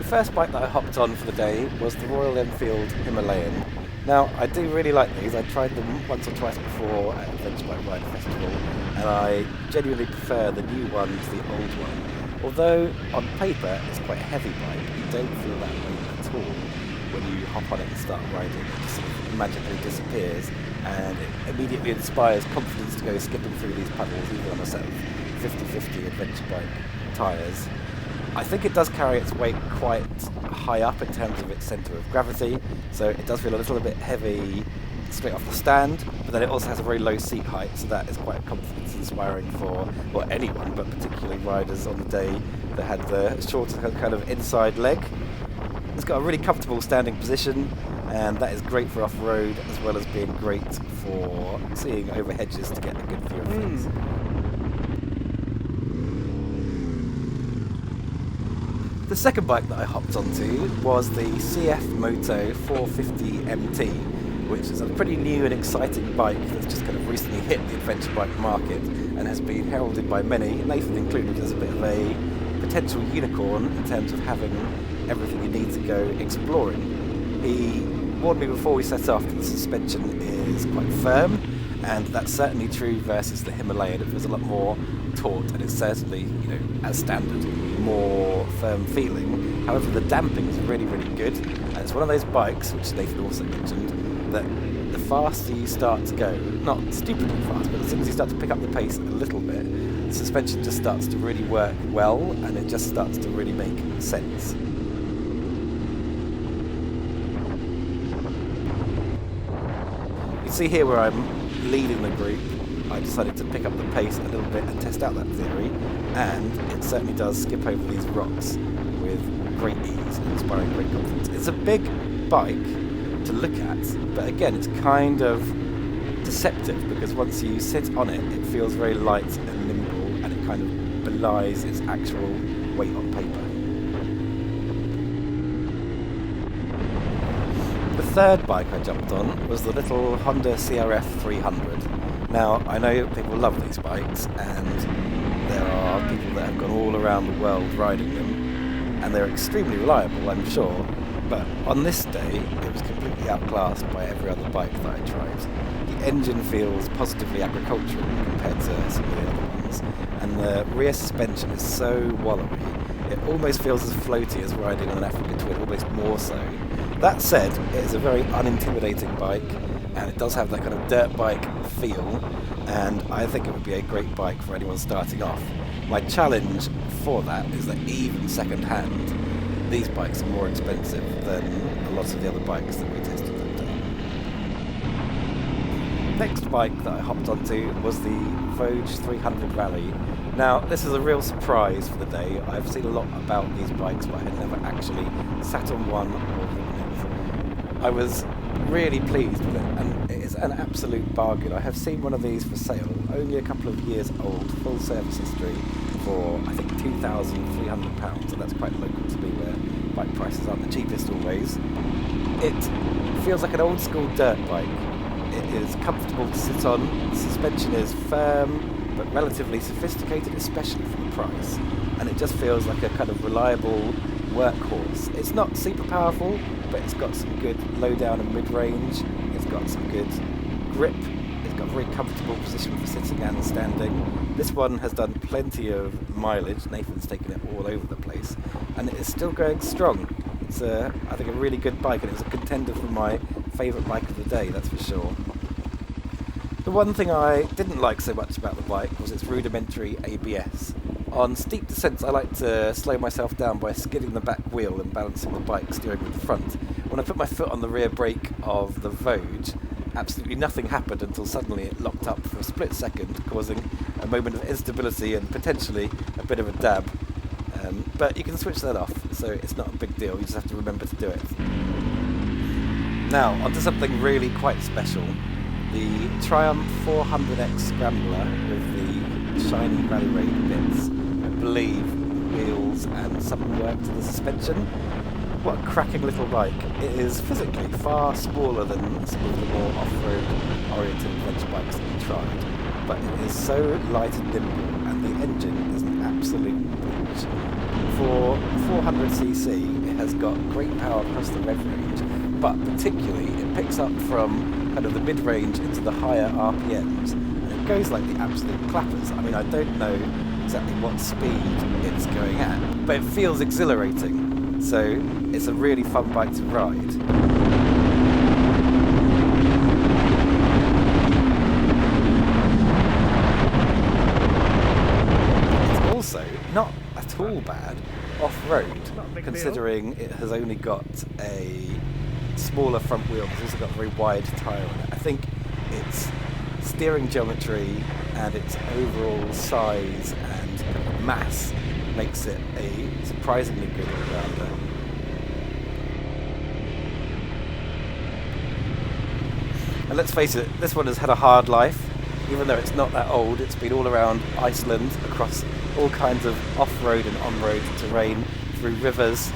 first bike that I hopped on for the day was the Royal Enfield Himalayan. Now, I do really like these. I tried them once or twice before at Adventure Bike Rider Festival, and I genuinely prefer the new one to the old one. Although, on paper, it's quite a heavy bike, you don't feel that weight at all when you hop on it and start riding. It just sort of magically disappears, and it immediately inspires confidence to go skipping through these puddles, even on a set of 50/50 adventure bike tyres. I think it does carry its weight quite high up in terms of its centre of gravity, so it does feel a little bit heavy straight off the stand, but then it also has a very low seat height, so that is quite confidence inspiring for, well, anyone, but particularly riders on the day that had the shorter kind of inside leg. It's got a really comfortable standing position, and that is great for off-road as well as being great for seeing over hedges to get a good view of things. The second bike that I hopped onto was the CF Moto 450 MT, which is a pretty new and exciting bike that's just kind of recently hit the adventure bike market and has been heralded by many, Nathan included, as a bit of a potential unicorn in terms of having everything you need to go exploring. He warned me before we set off that the suspension is quite firm, and that's certainly true versus the Himalayan. It feels a lot more taut, and it's certainly, as standard, more firm feeling. However, the damping is really, really good, and it's one of those bikes, which Nathan also mentioned, that the faster you start to go, not stupidly fast, but as soon as you start to pick up the pace a little bit, the suspension just starts to really work well, and it just starts to really make sense. You see here where I'm leading the group, I decided to pick up the pace a little bit and test out that theory, and it certainly does skip over these rocks with great ease and inspiring great confidence. It's a big bike to look at, but again, it's kind of deceptive because once you sit on it, it feels very light and nimble, and it kind of belies its actual weight on paper. The third bike I jumped on was the little Honda CRF 300. Now, I know people love these bikes, and there are people that have gone all around the world riding them, and they're extremely reliable, I'm sure, but on this day, it was completely outclassed by every other bike that I tried. The engine feels positively agricultural compared to some of the other ones, and the rear suspension is so wallowy, it almost feels as floaty as riding on an Africa Twin, almost more so. That said, it is a very unintimidating bike, and it does have that kind of dirt bike feel, and I think it would be a great bike for anyone starting off. My challenge for that is that even second hand, these bikes are more expensive than a lot of the other bikes that we tested that day. Next bike that I hopped onto was the Vogue 300 Rally. Now, this is a real surprise for the day. I've seen a lot about these bikes, but I had never actually sat on one or ridden it. I was really pleased with it, and it is an absolute bargain. I have seen one of these for sale, only a couple of years old, full service history, for I think £2,300, and that's quite local to me where bike prices aren't the cheapest always. It feels like an old school dirt bike. It is comfortable to sit on, the suspension is firm but relatively sophisticated, especially for the price, and it just feels like a kind of reliable workhorse. It's not super powerful, but it's got some good low down and mid range, it's got some good grip, it's got a very comfortable position for sitting and standing. This one has done plenty of mileage, Nathan's taken it all over the place, and it is still going strong. It's I think a really good bike, and it was a contender for my favourite bike of the day, that's for sure. The one thing I didn't like so much about the bike was its rudimentary ABS. On steep descents, I like to slow myself down by skidding the back wheel and balancing the bike, steering with the front. When I put my foot on the rear brake of the Vogue, absolutely nothing happened until suddenly it locked up for a split second, causing a moment of instability and potentially a bit of a dab. But you can switch that off, so it's not a big deal, you just have to remember to do it. Now, onto something really quite special. The Triumph 400X Scrambler with the shiny Rally Raid bits, I believe, wheels and some work to the suspension. What a cracking little bike. It is physically far smaller than some of the more off-road oriented adventure bikes that we tried, but it is so light and nimble, and the engine is an absolute beach. For 400cc, it has got great power across the rev range, but particularly it picks up from kind of the mid-range into the higher RPMs, and it goes like the absolute clappers. I mean, I don't know exactly what speed it's going at, but it feels exhilarating, so it's a really fun bike to ride. Also, not at all bad off-road, considering it has only got a smaller front wheel. It's also got a very wide tyre on it. I think its steering geometry and its overall size and kind of mass makes it a surprisingly good all-rounder. And let's face it, this one has had a hard life. Even though it's not that old, it's been all around Iceland, across all kinds of off-road and on-road terrain, through rivers,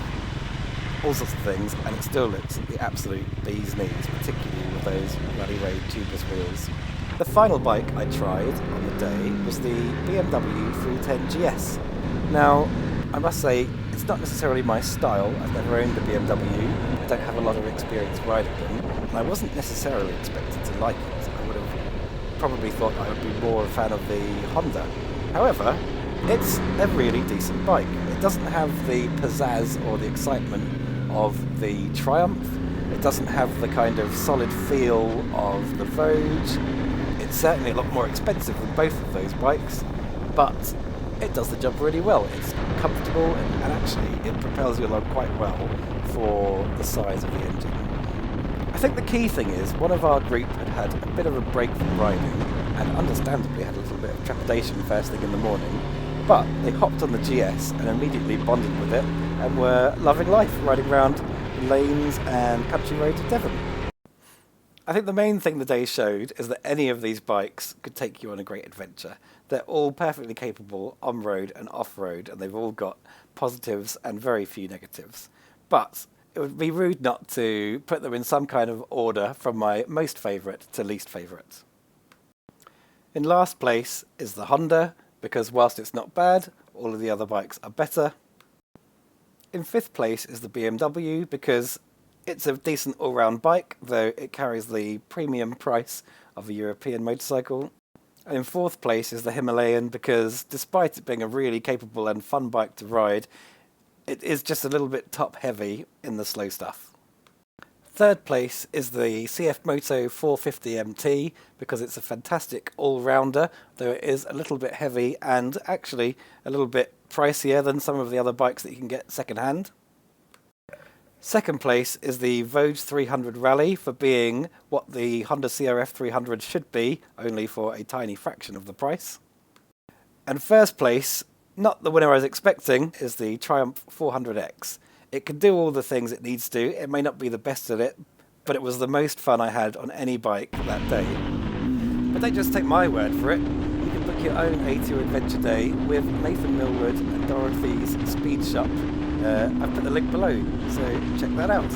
all sorts of things, and it still looks the absolute bee's knees, particularly with those rally road tubeless wheels. The final bike I tried on the day was the BMW 310 GS. Now, I must say, it's not necessarily my style. I've never owned a BMW, I don't have a lot of experience riding them, and I wasn't necessarily expected to like it. I would have probably thought I would be more a fan of the Honda. However, it's a really decent bike. It doesn't have the pizzazz or the excitement of the Triumph. It doesn't have the kind of solid feel of the Vogue. It's certainly a lot more expensive than both of those bikes, but it does the job really well. It's comfortable and actually it propels you along quite well for the size of the engine. I think the key thing is one of our group had a bit of a break from riding and understandably had a little bit of trepidation first thing in the morning, but they hopped on the GS and immediately bonded with it and were loving life, riding around the lanes and country roads of Devon. I think the main thing the day showed is that any of these bikes could take you on a great adventure. They're all perfectly capable on-road and off-road, and they've all got positives and very few negatives. But it would be rude not to put them in some kind of order from my most favourite to least favourite. In last place is the Honda, because whilst it's not bad, all of the other bikes are better. In fifth place is the BMW, because it's a decent all-round bike, though it carries the premium price of a European motorcycle. And in fourth place is the Himalayan, because despite it being a really capable and fun bike to ride, it is just a little bit top-heavy in the slow stuff. Third place is the CF Moto 450 MT, because it's a fantastic all-rounder, though it is a little bit heavy and actually a little bit pricier than some of the other bikes that you can get second-hand. Second place is the Vogue 300 Rally, for being what the Honda CRF 300 should be, only for a tiny fraction of the price. And first place, not the winner I was expecting, is the Triumph 400X. It can do all the things it needs to. It may not be the best at it, but it was the most fun I had on any bike that day. But don't just take my word for it. You can book your own A2 Adventure Day with Nathan Millwood and Dorothy's Speed Shop. I've put the link below, so check that out.